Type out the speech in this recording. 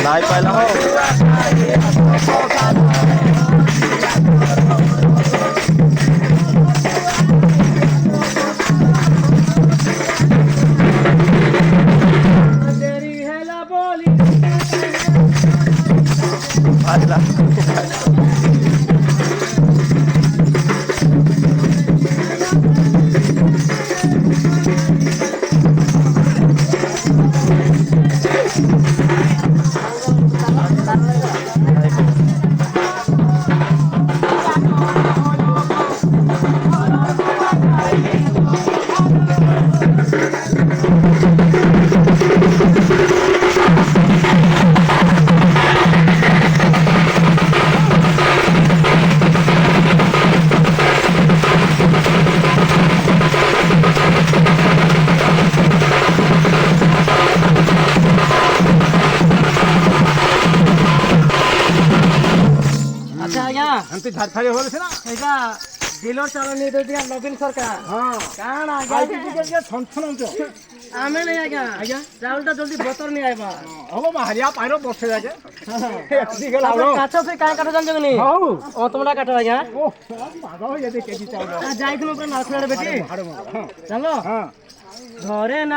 নাই পাইলাম अंति झारफाड़ी हो रही ना एका दिलोर चालनी दे दिया नवीन सरकार हां काण आगे के छनछन तो आमे नहीं आज्ञा आज्ञा चाउलटा जल्दी बतर नहीं आइबा हबो मारिया पाइरो बसे जाके एकदी गेल आप आवो काछो से काय काटो जान जगनी हां ओ तुमरा काटो आज्ञा ओ मागो ये केजी चाउल आ जाई तुम अपन नाखड़े बेटी हां चलो हां घरे ना